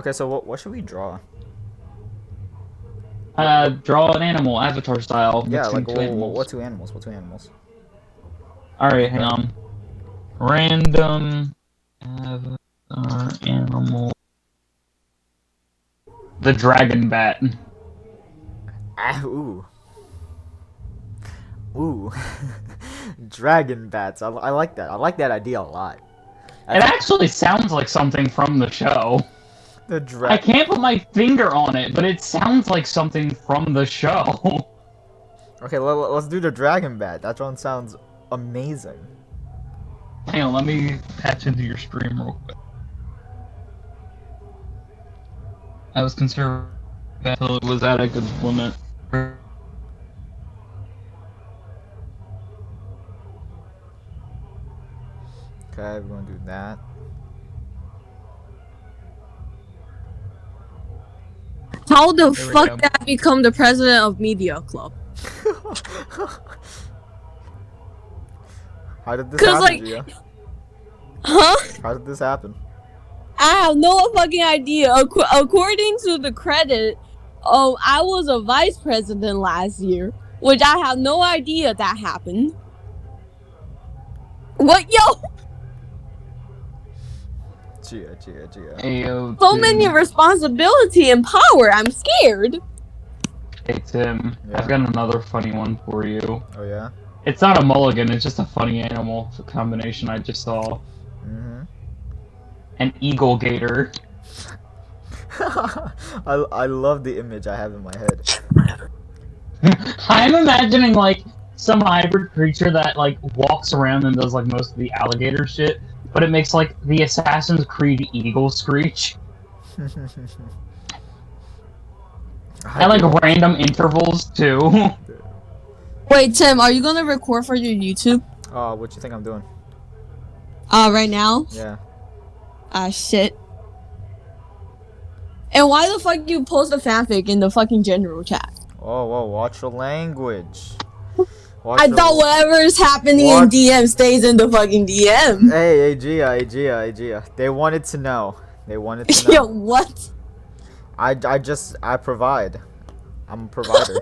Okay, so what should we draw? Draw an animal, Avatar style, Yeah, mixing like two what animals. two animals? What two animals? Alright, hang Okay. on. Random Avatar animal. The dragon bat. Ah, ooh. Ooh. Dragon bats. I like that. I like that idea a lot. It That's a, actually sounds like something from the show. the I dra. can't put my finger on it, but it sounds like something from the show. Okay, let's do the dragon bat. That one sounds amazing. Hang on, let me patch into your stream real quick. I was conservative until it was at a good limit. Okay, we're gonna do that. How the There we fuck go. did I become the president of Media Club? How did this 'Cause, happen, like- Gia? Huh? How did this happen? I have no fucking idea. According to the credit, I was a vice president last year, which I have no idea that happened. What, yo? Gia. Ayo, So Tim. many responsibility and power. I'm scared. Hey Tim, Yeah. I've got another funny one for you. Oh yeah. It's not a mulligan, it's just a funny animal. It's a combination I just saw. Mhm. An eagle gator. I love the image I have in my head. I'm imagining like some hybrid creature that like walks around and does like most of the alligator shit, but it makes like the Assassin's Creed eagle screech at like random intervals too. Wait, Tim, are you gonna record for your YouTube? What you think I'm doing? Right now? Yeah. Shit. And why the fuck you post a fanfic in the fucking general chat? Oh, whoa, watch your language. I thought whatever is happening in What? DM stays in the fucking DM. Hey, Gia. They wanted to know. They wanted to Yo, know. what? I provide. I'm a provider.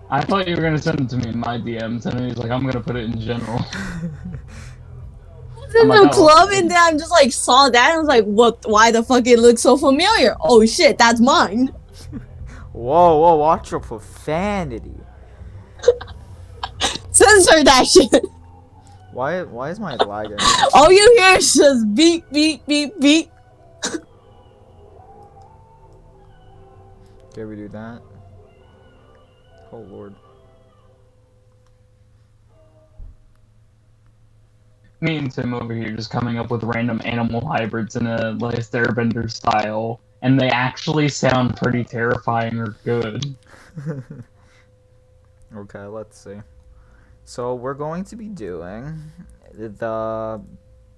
I thought you were gonna send it to me in my DMs, and he's like, I'm gonna put it in general. I was in I'm the like, oh, club okay. and then I just like saw that and I was like, what? Why the fuck it looks so familiar? Oh shit, that's mine. Whoa, watch your profanity. Censor that shit. Why is my lagging? All you hear is just beep, beep, beep, beep. Can we do that? Oh lord. Me and Tim over here just coming up with random animal hybrids in a Last Airbender style, and they actually sound pretty terrifying or good. Okay, let's see. So we're going to be doing the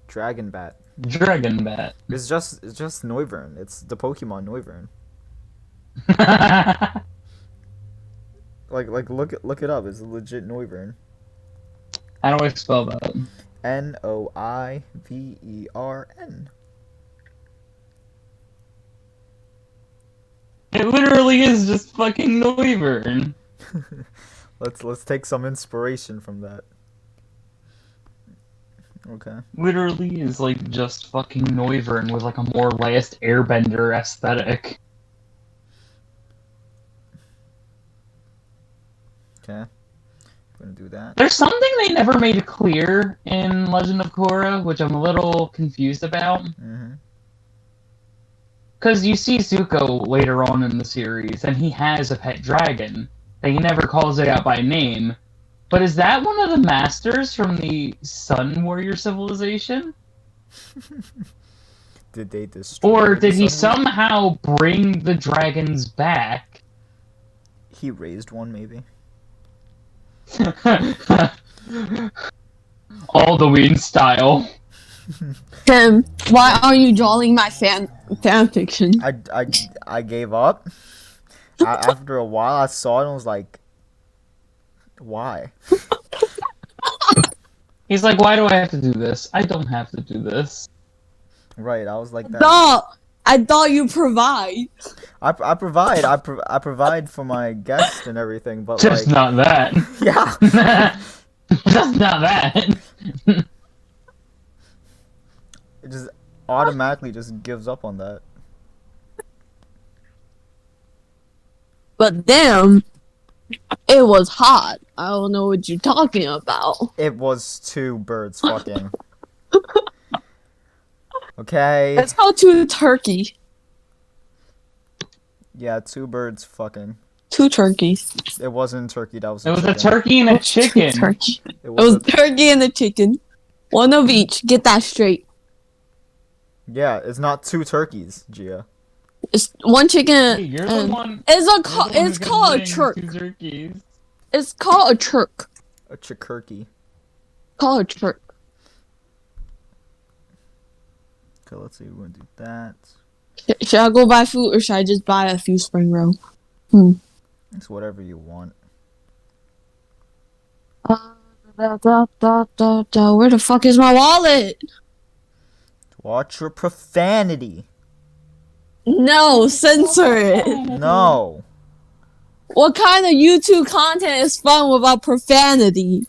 dragon bat. Dragon bat. It's just Noivern. It's the Pokemon Noivern. Like look it up. It's a legit Noivern. How do I spell that? Noivern. It literally is just fucking Noivern. Let's take some inspiration from that. Okay. Literally is like just fucking Noivern with like a more Last Airbender aesthetic. Okay. Gonna do that. There's something they never made clear in Legend of Korra, which I'm a little confused about. Mm-hmm. Because you see Zuko later on in the series, and he has a pet dragon, and he never calls it out by name. But is that one of the masters from the Sun Warrior civilization? Did they destroy? Or did he someone? somehow bring the dragons back? He raised one, maybe. Alduin style. Tim, why are you drawing my fan fiction? I gave up. After a while, I saw it and was like, why? He's like, why do I have to do this? I don't have to do this. Right, I was like that. No, I thought you provide. I provide. I provide for my guests and everything, but Just like, not that. yeah, Just not that. it just automatically just gives up on that. But damn, it was hot. I don't know what you're talking about. It was two birds fucking. Okay. Let's go to Turkey. Yeah, two birds fucking. 2 turkeys. It wasn't turkey. That was It was a chicken. turkey and a chicken. Turkey. It It was was turkey and a chicken. One of each. Get that straight. yeah, it's not two turkeys, Gia. It's one chicken. Hey, you're the and- one. It's you're the one it's who kept called a saying chirk. 2 turkeys. It's called a chirk. A chikurkey. Called a chirk. Okay, let's see. We're gonna do that. Should I go buy food or should I just buy a few spring roll? It's whatever you want. Where the fuck is my wallet? Watch your profanity. No, censor it. No. What kind of YouTube content is fun without profanity?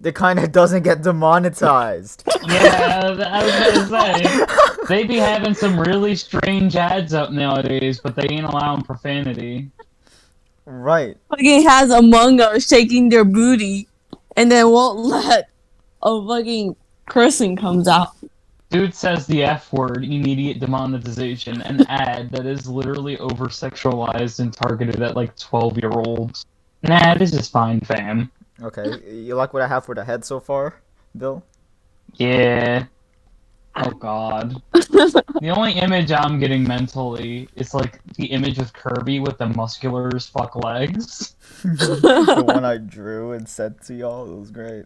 It kind of doesn't get demonetized. Yeah, I was gonna say. They be having some really strange ads up nowadays, but they ain't allowing profanity. Right. Fucking has Among Us shaking their booty and then won't let a fucking cursing comes out. Dude says the F word, immediate demonetization, an ad that is literally over sexualized and targeted at like 12-year-olds. Nah, this is fine, fam. Okay. You like what I have for the head so far, Bill? Yeah. Oh god. The only image I'm getting mentally is like the image of Kirby with the muscular as fuck legs. The one I drew and sent to y'all. It was great.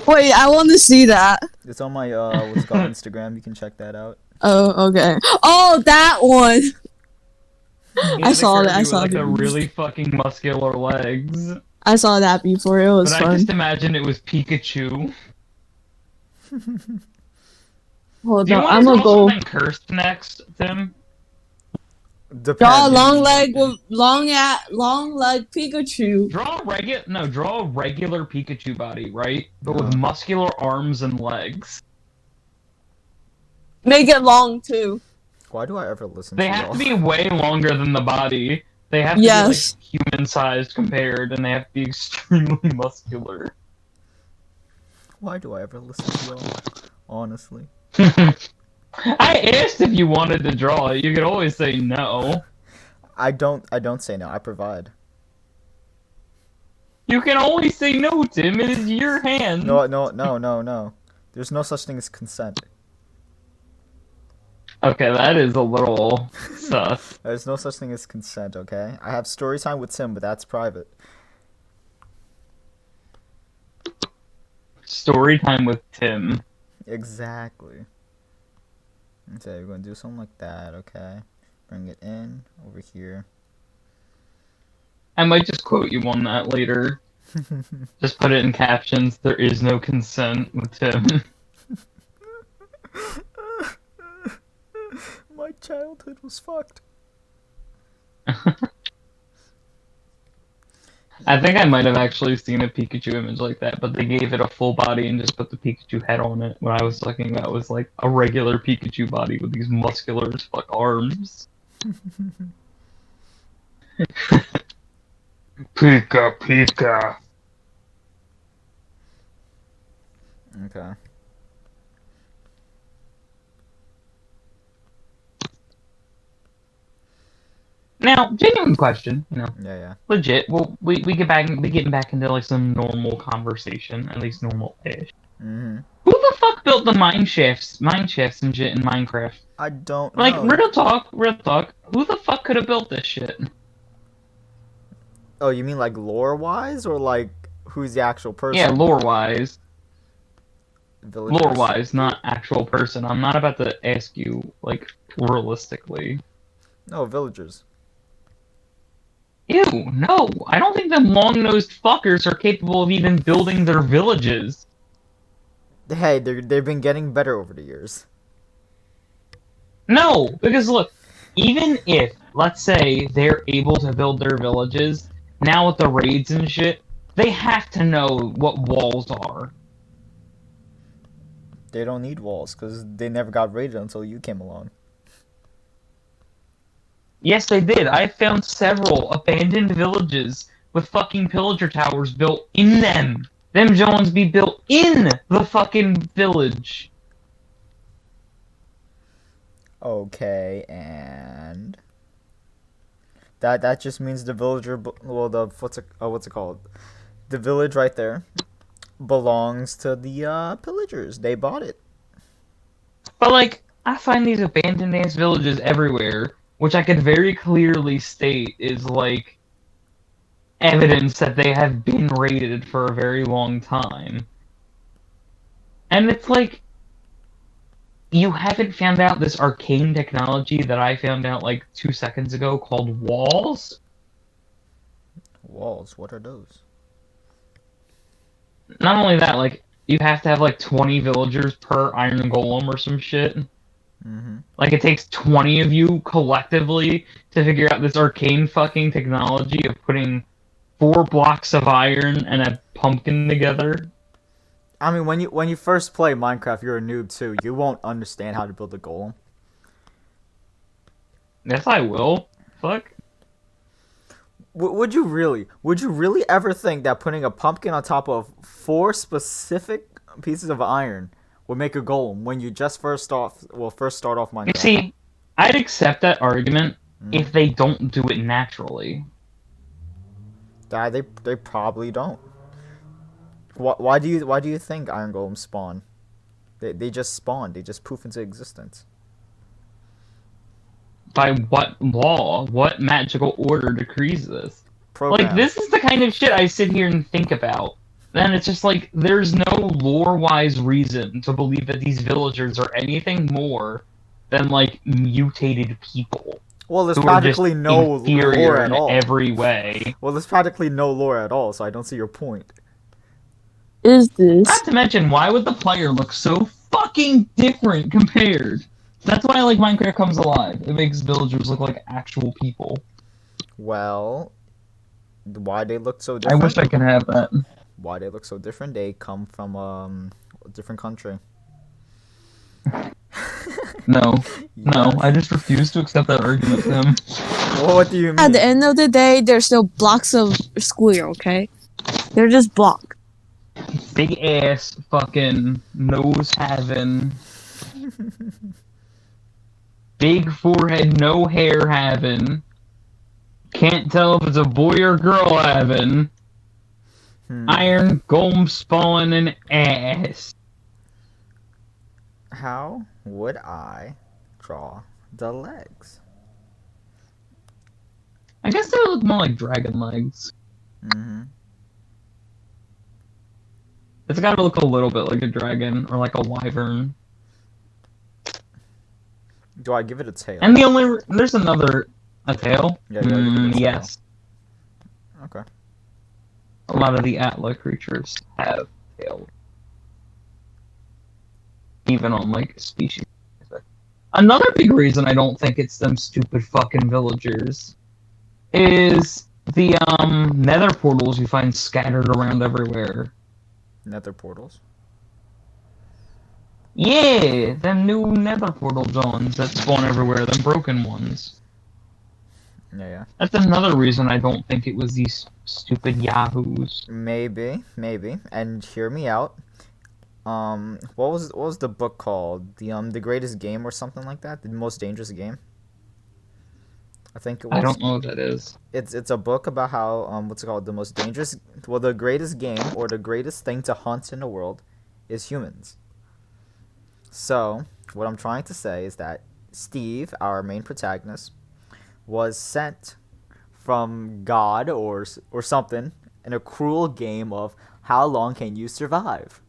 Wait, I want to see that. It's on my what's it called, Instagram. You can check that out. Oh, okay. Oh, that one. Yeah, saw the that, I Kirby saw with, like, that. a really fucking muscular legs. I saw that before. It was But I fun. just imagine it was Pikachu. Hold Do you on, want I'm to gonna draw go something cursed next, Tim? Depends. draw a long leg with long leg Pikachu. Draw a regular Pikachu body, right? But with muscular arms and legs. Make it long too. Why do I ever listen They to have y'all? to be way longer than the body. They have to Yes. be like human-sized compared, and they have to be extremely muscular. Why do I ever listen to y'all? Honestly. I asked if you wanted to draw it. You could always say no. I don't say no. I provide. You can always say no, Tim. It is your hand. No. There's no such thing as consent. Okay, that is a little sus. There's no such thing as consent, okay? I have story time with Tim, but that's private. Story time with Tim. Exactly. Okay, we're gonna do something like that, okay? Bring it in over here. I might just quote you on that later. Just put it in captions. There is no consent with Tim. My childhood was fucked. I think I might have actually seen a Pikachu image like that, but they gave it a full body and just put the Pikachu head on it. What I was talking about was like a regular Pikachu body with these muscular as fuck arms. Pika Pika. Okay. Now, genuine question, Yeah. legit. Well, we getting back into like some normal conversation, at least normal-ish. Mm-hmm. Who the fuck built the mine shafts and shit in Minecraft? I don't Like, know. real talk. Who the fuck could have built this shit? Oh, you mean like lore-wise, or like who's the actual person? Yeah, lore-wise. Villagers? Lore-wise, not actual person. I'm not about to ask you, like, realistically. No, villagers. Ew, no. I don't think them long-nosed fuckers are capable of even building their villages. Hey, they've been getting better over the years. No, because look, even if, let's say, they're able to build their villages, now with the raids and shit, they have to know what walls are. They don't need walls because they never got raided until you came along. Yes, they did. I found several abandoned villages with fucking pillager towers built in them. Them Jones be built in the fucking village. Okay, and that just means the villager, well, the what's it called? The village right there belongs to the pillagers. They bought it. But, like, I find these abandoned ass villages everywhere, which I could very clearly state is, like, evidence that they have been raided for a very long time. And it's like, you haven't found out this arcane technology that I found out, like, 2 seconds ago called walls? Walls. What are those? Not only that, like, you have to have, like, 20 villagers per iron golem or some shit. Mm-hmm. Like, it takes 20 of you collectively to figure out this arcane fucking technology of putting 4 blocks of iron and a pumpkin together. I mean, when you first play Minecraft, you're a noob too. You won't understand how to build a golem. Yes, I will. Fuck. Would you really? Would you really ever think that putting a pumpkin on top of 4 specific pieces of iron would make a golem when you just first start off You Minecraft? see, I'd accept that argument if they don't do it naturally. They probably don't. Why do you think iron golems spawn? They just spawn. They just poof into existence. By what law? What magical order decrees this? Program. Like, this is the kind of shit I sit here and think about. Then it's just like, there's no lore-wise reason to believe that these villagers are anything more than, like, mutated people. Well, there's Who are just practically no inferior lore at in all. every way. Well, there's practically no lore at all, so I don't see your point. Is this? Not to mention, why would the player look so fucking different compared? That's why I like Minecraft Comes Alive. It makes villagers look like actual people. Well, why they look so I different? wish I could have that. Why they look so different? They come from a different country. No. Yeah. No, I just refuse to accept that argument, Tim. Well, what do you mean? At the end of the day, they're still blocks of square, okay? They're just blocks. Big ass fucking nose having. Big forehead, no hair having. Can't tell if it's a boy or girl having. Iron golem spawning ass. How would I draw the legs? I guess they would look more like dragon legs. Mm-hmm. It's gotta look a little bit like a dragon or like a wyvern. Do I give it a tail? And there's another a tail. Yeah, you gotta give it a tail. Yes. Okay. A lot of the Atla creatures have tails. Even on, like, species. Another big reason I don't think it's them stupid fucking villagers is the, nether portals you find scattered around everywhere. Nether portals. Yeah, them new nether portal zones that spawn everywhere, them broken ones. Yeah. That's another reason I don't think it was these stupid yahoos. Maybe. And hear me out. What was the book called? The Greatest Game or something like that? The Most Dangerous Game? I think it was. I don't know what that is. It's a book about how what's it called? The greatest game or the greatest thing to hunt in the world is humans. So, what I'm trying to say is that Steve, our main protagonist, was sent from God or something in a cruel game of how long can you survive?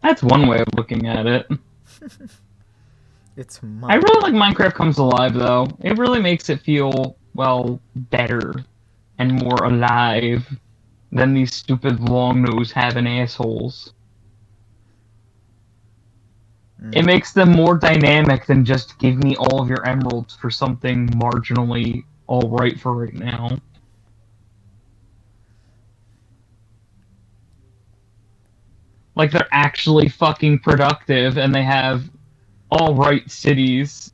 That's one way of looking at it. It's I really like Minecraft Comes Alive, though. It really makes it feel, well, better and more alive than these stupid long-nose having assholes. It makes them more dynamic than just give me all of your emeralds for something marginally alright for right now. Like, they're actually fucking productive and they have alright cities.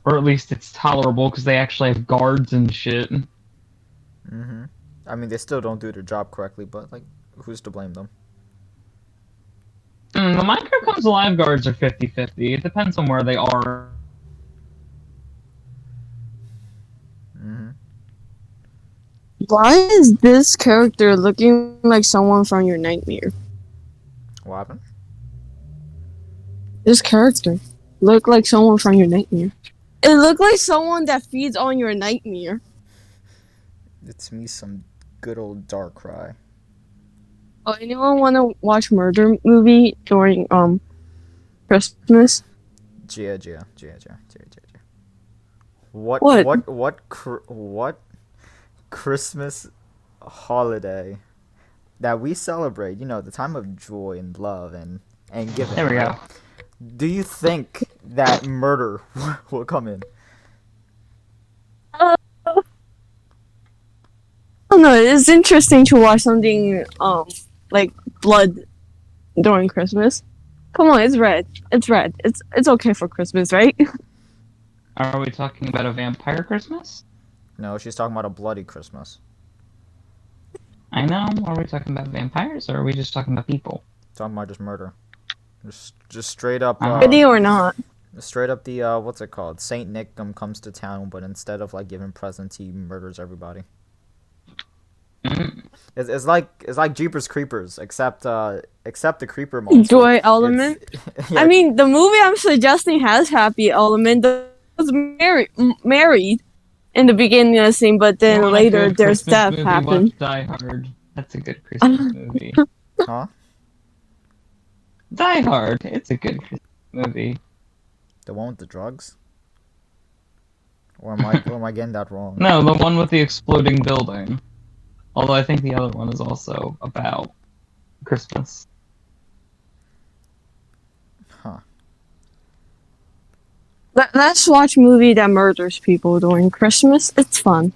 Or at least it's tolerable because they actually have guards and shit. Mm-hmm. I mean, they still don't do their job correctly, but, like, who's to blame them? The Minecraft Comes Alive guards are 50-50. It depends on where they are. Mm-hmm. Why is this character looking like someone from your nightmare? What happened? This character looked like someone from your nightmare. It looked like someone that feeds on your nightmare. It's me, some good old Darkrai. Oh, anyone want to watch murder movie during Christmas? Gia. What Christmas holiday that we celebrate, you know, the time of joy and love and giving. There we go. Do you think that murder will come in? I don't know. It's interesting to watch something like blood during Christmas. Come on, it's red. It's red. It's okay for Christmas, right? Are we talking about a vampire Christmas? No, she's talking about a bloody Christmas. I know. Are we talking about vampires or are we just talking about people? Talking about just murder. Just straight up. Ready or not? Straight up the what's it called? Saint Nick comes to town, but instead of like giving presents, he murders everybody. It's like Jeepers Creepers, except the creeper monster. Joy element. Yeah, I mean, the movie I'm suggesting has happy element. They was married in the beginning of the scene, but then You want a later good there's Christmas death movie, happened. watch Die Hard. That's a good Christmas movie. huh? Die Hard. It's a good Christmas movie. The one with the drugs? Or am I getting that wrong? No, the one with the exploding building. Although I think the other one is also about Christmas. Huh. Let's watch movie that murders people during Christmas. It's fun.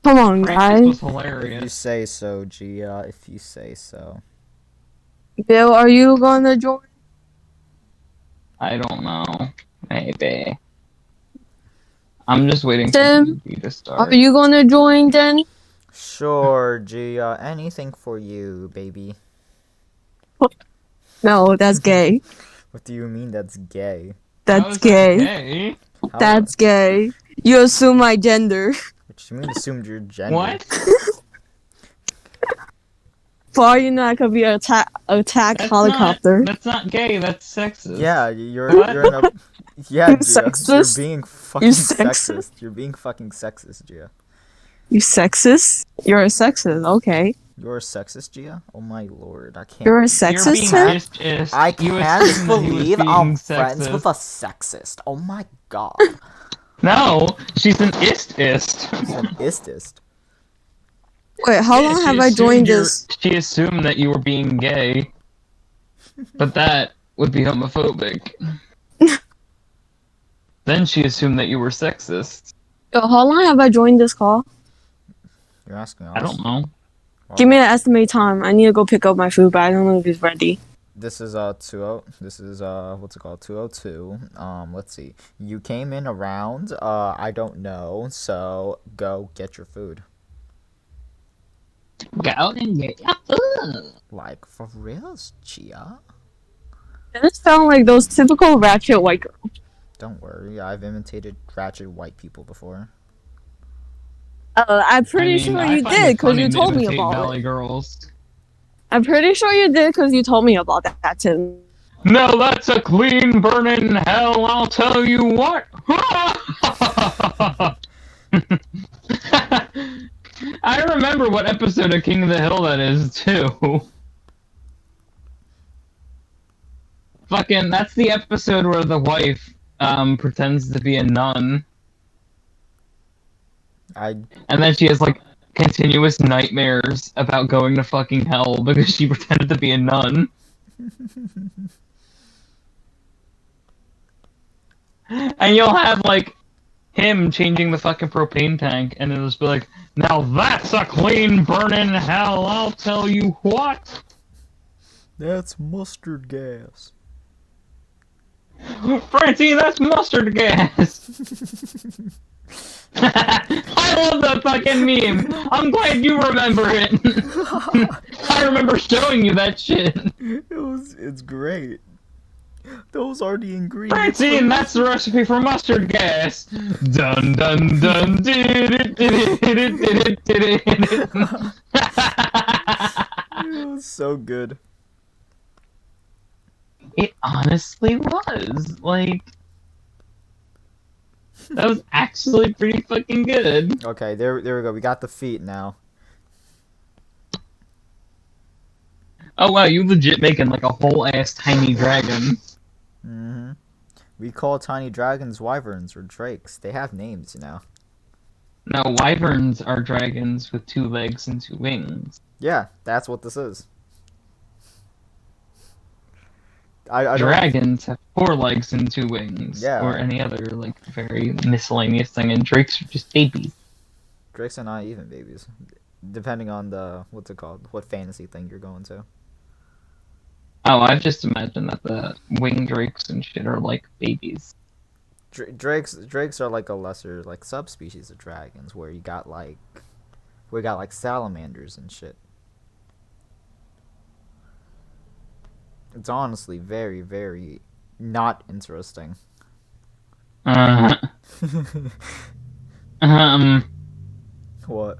Come on, Christmas guys. was If you hilarious. say so, Gia. If you say so. Bill, are you gonna join? I don't know. Maybe. I'm just waiting for Tim, the movie to Are start. you gonna join then? Sure, Gia. Anything for you, baby. No, that's gay. What do you mean that's gay? How That's is that gay. gay? How- That's gay. You assume my gender. What you mean assumed your gender? What? For all you know, I could be an attack helicopter. That's not gay, that's sexist. Yeah, you're What? in a yeah, You Gia. sexist? You're being fucking You sexist. sexist? You're being fucking sexist, Gia. You sexist? You're a sexist. Okay. You're a sexist, Gia? Oh my lord, I can't. You're a You're sexist, being Tim? just I You can't assume that he was believe being I'm friends sexist. with a sexist. Oh my god. No, she's an ist. She's an istist. Wait, how long have I joined this? She assumed that you were being gay, but that would be homophobic. Then she assumed that you were sexist. Yo, how long have I joined this call? You're asking us. I don't know. Wow. Give me an estimated time. I need to go pick up my food, but I don't know if it's ready. This is this is what's it called? 202. Let's see. You came in around I don't know, so go get your food. Go and get your food. Like for reals, Gia? This sound like those typical ratchet white girls. Don't worry, I've imitated ratchet white people before. I'm pretty I sure mean, I you find did it because funny you to told me imitate about Valley it. Girls. I'm pretty sure you did because you told me about that, Tim. No, that's a clean burning hell, I'll tell you what. I remember what episode of King of the Hill that is, too. Fucking, that's the episode where the wife, pretends to be a nun, and then she has, like, continuous nightmares about going to fucking hell because she pretended to be a nun. And you'll have, like, him changing the fucking propane tank, and it'll just be like, now that's a clean burning hell, I'll tell you what! That's mustard gas. Francine, that's mustard gas! I love that fucking meme! I'm glad you remember it! I remember showing you that shit! It's great. Those are the ingredients. Francine, that's the recipe for mustard gas! Dun dun dun It was so good. It honestly was. Like, that was actually pretty fucking good. Okay, there we go. We got the feet now. Oh wow, you legit making like a whole ass tiny dragon. Mm-hmm. We call tiny dragons wyverns or drakes. They have names, you know. No, wyverns are dragons with 2 legs and 2 wings. Yeah, that's what this is. I don't... Dragons have 4 legs and 2 wings. Yeah. Or any other, like, very miscellaneous thing, and drakes are just babies. Drakes are not even babies, depending on the what's it called, what fantasy thing you're going to. Oh, I've just imagined that the winged drakes and shit are like babies. Drakes are like a lesser like subspecies of dragons, where you got like salamanders and shit. It's honestly very, very not interesting. What? What?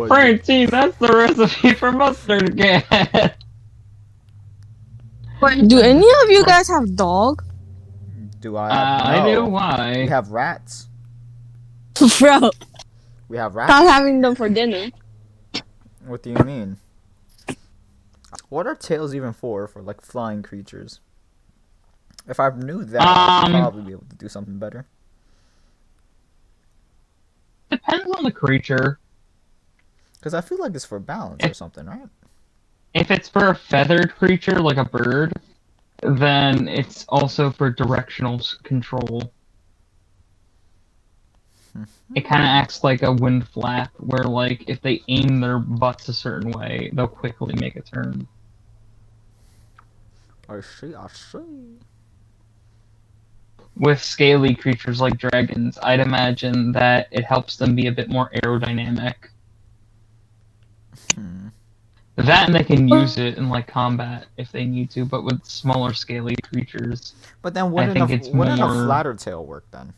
Francine, that's the recipe for mustard gas. Wait, do any of you guys have dog? Do I? Have, I do. no. Why? We have rats. Bro, We have rats. stop having them for dinner. What do you mean? What are tails even for like flying creatures? If I knew that, I'd probably be able to do something better. Depends on the creature. Because I feel like it's for balance or something, right? If it's for a feathered creature like a bird, then it's also for directional control. It kind of acts like a wind flap, where like if they aim their butts a certain way, they'll quickly make a turn. I see. With scaly creatures like dragons, I'd imagine that it helps them be a bit more aerodynamic. That, and they can use it in like combat if they need to, but with smaller scaly creatures. But then I think wouldn't a more- flatter tail work then?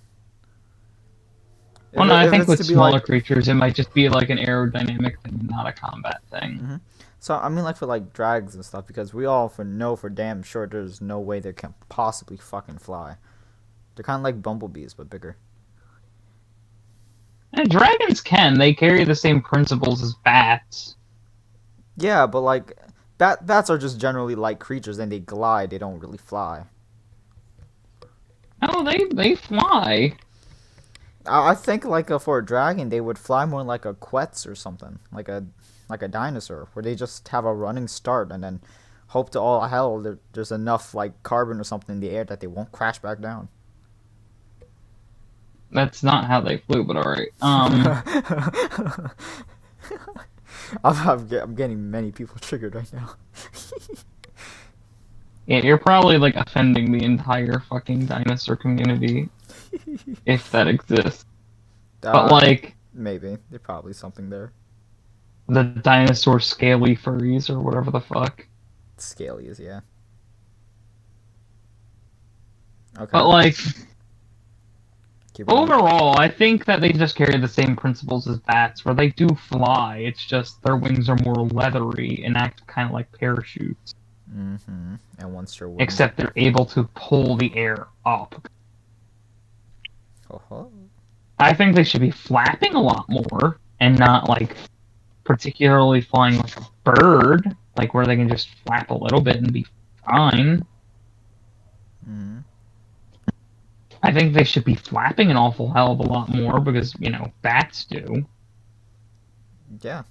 Well, no, I think it's with to be smaller like- creatures, it might just be like an aerodynamic thing, not a combat thing. So I mean, like for like dragons and stuff, because we all know for damn sure there's no way they can possibly fucking fly. They're kind of like bumblebees but bigger. And dragons can. They carry the same principles as bats. Yeah, but like bats are just generally light creatures, and they glide. They don't really fly. Oh, they fly. I think like for a dragon, they would fly more like a quetz or something, like a dinosaur, where they just have a running start and then hope to all hell there's enough like carbon or something in the air that they won't crash back down. That's not how they flew, but alright. I'm getting many people triggered right now. Yeah, you're probably like offending the entire fucking dinosaur community, if that exists. But like, maybe there's probably something there. the dinosaur scaly furries or whatever the fuck. Scaly is, yeah. Okay. But like, Keep going. overall, I think that they just carry the same principles as bats, where they do fly. It's just their wings are more leathery and act kind of like parachutes. Mm-hmm. And once you're Except they're able to pull the air up. Oh. I think they should be flapping a lot more, and not like particularly flying like a bird, like where they can just flap a little bit and be fine. Mm-hmm. I think they should be flapping an awful hell of a lot more because, you know, bats do. Yeah.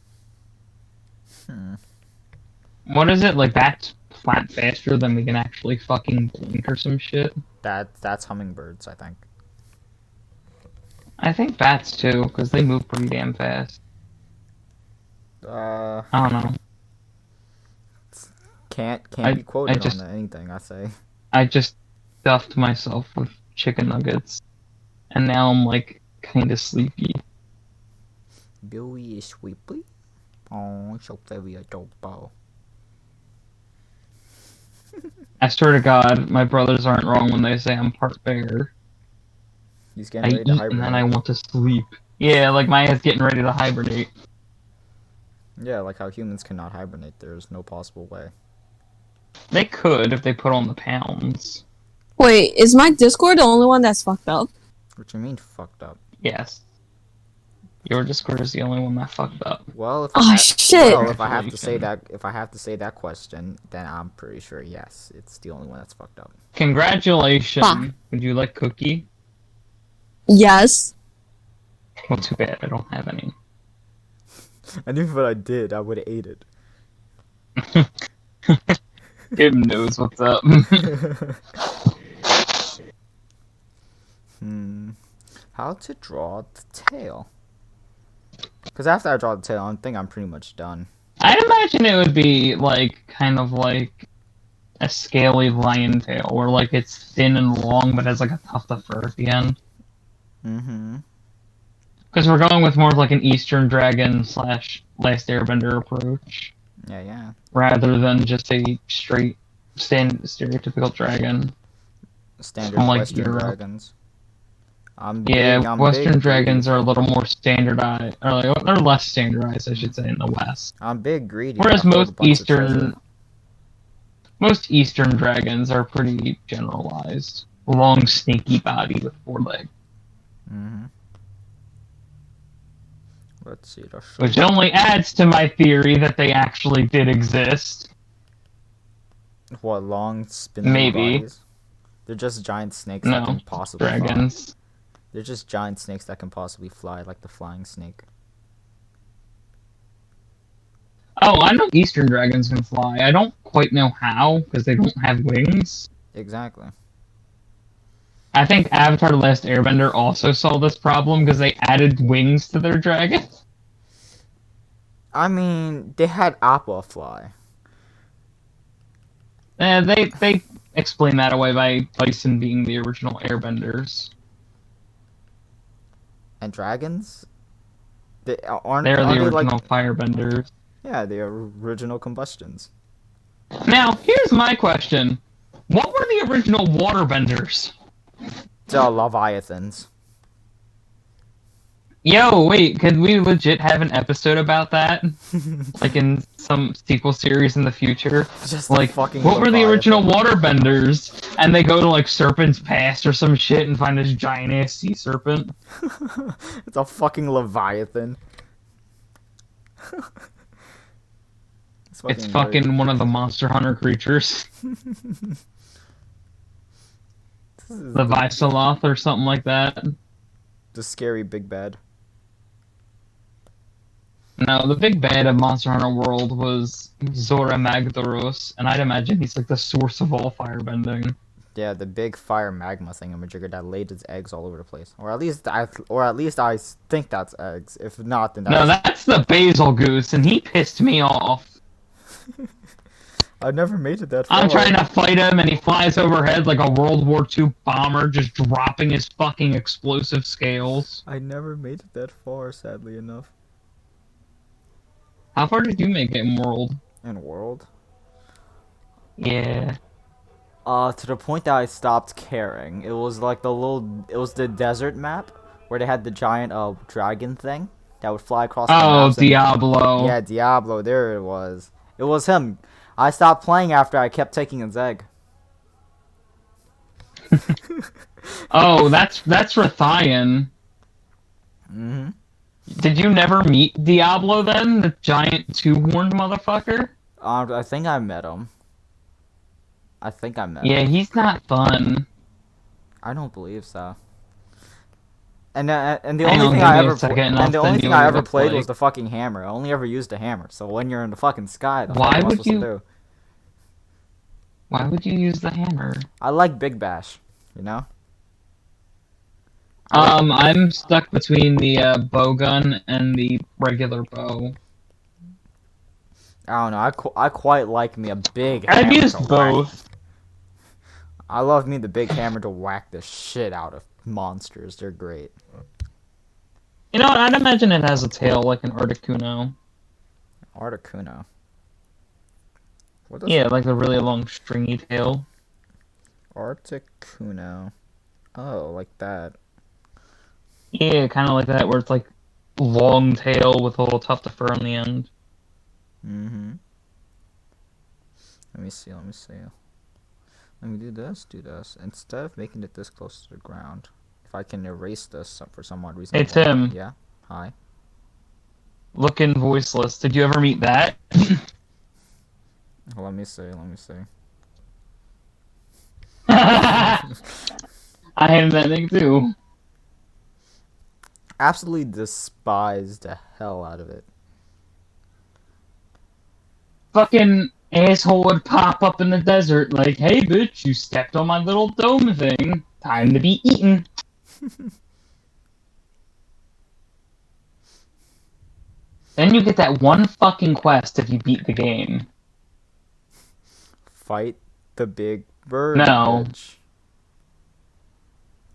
What is it? Like, bats flap faster than we can actually fucking blink or some shit. That's hummingbirds, I think. I think bats too, because they move pretty damn fast. I don't know. Can't I- be quoted I just- on anything I say. I just stuffed myself with chicken nuggets, and now I'm like kind of sleepy. Billy is sleepy. Oh, so very adorable. I swear to God, my brothers aren't wrong when they say I'm part bear. He's I getting ready eat to and then hibernate. I want to sleep. Yeah, like my ass getting ready to hibernate. Yeah, like how humans cannot hibernate. There's no possible way. They could if they put on the pounds. Wait, is my Discord the only one that's fucked up? What you mean fucked up? Yes. Your Discord is the only one that fucked up. Well, if Oh, I shit. well, if I have to say Congratulations. that, if I have to say that question, then I'm pretty sure yes, it's the only one that's fucked up. Congratulations. Fuck. Would you like cookie? Yes. Well, too bad. I don't have any. And even if I did, I would have ate it. Tim knows what's up. How to draw the tail? Because after I draw the tail, I think I'm pretty much done. I'd imagine it would be like kind of like a scaly lion tail, where like it's thin and long, but has like a tuft of fur at the end. Mm-hmm. Because we're going with more of like an Eastern Dragon / Last Airbender approach, Yeah. rather than just a straight stereotypical dragon. Standard From, like, Western Europe. dragons. I'm Western big dragons greedy. are a little more standardized, or like they're less standardized, I should say, in the West. I'm big greedy. Whereas I hold a bunch of treasure. most Eastern dragons are pretty generalized. Long, snaky body with 4 legs, Mm-hmm. Let's see. which only adds to my theory that they actually did exist. What, long spindly Maybe. bodies? They're just giant snakes that No, can possibly fly. dragons. They're just giant snakes that can possibly fly, like the flying snake. Oh, I know Eastern dragons can fly. I don't quite know how, because they don't have wings. Exactly. I think Avatar: The Last Airbender also saw this problem because they added wings to their dragon. I mean, they had Appa fly. They explain that away by Bison being the original airbenders. And dragons? They aren't. They're the Aren't they original like? firebenders. Yeah, they are original combustions. Now, here's my question. What were the original waterbenders? The Leviathans. Yo, wait, could we legit have an episode about that? Like in some sequel series in the future? Just the Like, fucking what were the original Leviathan. waterbenders? And they go to, like, Serpent's Pass or some shit and find this giant-ass sea serpent. It's a fucking Leviathan. It's fucking one of the Monster Hunter creatures. The Visaloth or something like that. The scary big bad. No, the big bad of Monster Hunter World was Zora Magdaros, and I'd imagine he's like the source of all firebending. Yeah, the big fire magma thingamajigger that laid its eggs all over the place. Or at least I think that's eggs. If not, then No, that's the Basil Goose, and he pissed me off. I never made it that far. I'm trying to fight him, and he flies overhead like a World War II bomber, just dropping his fucking explosive scales. I never made it that far, sadly enough. How far did you make it in World? In World? Yeah. To the point that I stopped caring. It was like it was the desert map where they had the giant dragon thing that would fly across the Oh, maps and- Diablo. Yeah, Diablo, there it was. It was him. I stopped playing after I kept taking his egg. Oh, that's Rathian. Mm-hmm. Did you never meet Diablo then? The giant 2-horned motherfucker? I think I met him. Yeah, he's not fun. I don't believe so. And the Hang only on, thing give I me a ever second and and I'll the only send thing you I what it ever looks played like. was the fucking hammer. I only ever used the hammer. So when you're in the fucking sky, the Why fuck am I would supposed to you- do? Why would you use the hammer? I like Big Bash, you know? I'm stuck between the bow gun and the regular bow. I don't know. I quite like me a big I've hammer used to whack. both. I love me the big hammer to whack the shit out of monsters. They're great. You know what? I'd imagine it has a tail like an Articuno. Articuno. What does Yeah, like the really long stringy tail. Articuno? Oh, like that. Yeah, kind of like that, where it's like long tail with a little tuft of fur on the end. Mm-hmm. Let me see. Let me do this. Instead of making it this close to the ground, if I can erase this for some odd reason. Hey, Tim. Yeah. Hi. Looking voiceless. Did you ever meet that? Let me see. I hated that thing too. Absolutely despise the hell out of it. Fucking asshole would pop up in the desert like, hey bitch, you stepped on my little dome thing. Time to be eaten. Then you get that one fucking quest if you beat the game. Fight the big bird. No. Bitch.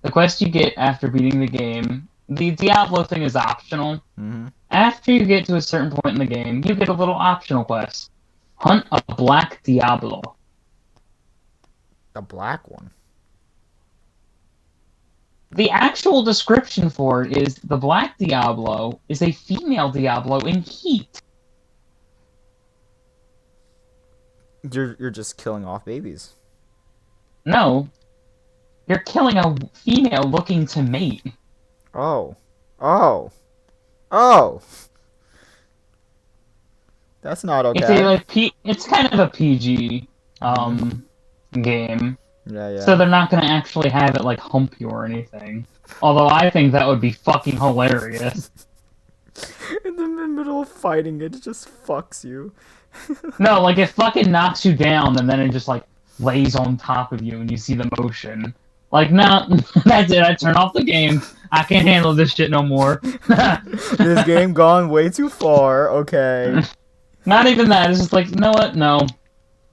The quest you get after beating the game, the Diablo thing is optional. Mm-hmm. After you get to a certain point in the game, you get a little optional quest. Hunt a black Diablo. A black one. The actual description for it is the black Diablo is a female Diablo in heat. You're just killing off babies. No. You're killing a female looking to mate. Oh. That's not okay. It's kind of a PG game. Yeah. So they're not going to actually have it like hump you or anything. Although I think that would be fucking hilarious. In the middle of fighting, it just fucks you. No, like it fucking knocks you down and then it just like lays on top of you and you see the motion. Like, no, that's it. I turn off the game. I can't handle this shit no more. This game gone way too far. Okay. Not even that. It's just like, you know what? No.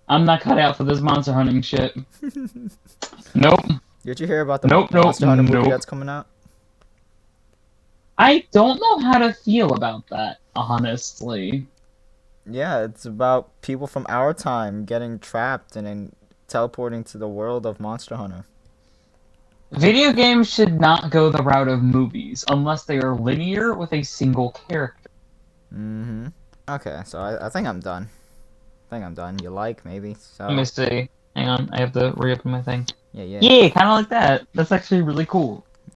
I'm not cut out for this monster hunting shit. Nope. Did you hear about the Nope, Monster Hunter movie nope. that's coming out? I don't know how to feel about that, honestly. Yeah, it's about people from our time getting trapped and then teleporting to the world of Monster Hunter. Video games should not go the route of movies unless they are linear with a single character. Mm-hmm. Okay, so I think I'm done. You like, maybe? So. Let me see. Hang on, I have to reopen my thing. Yeah. Yeah, kind of like that. That's actually really cool.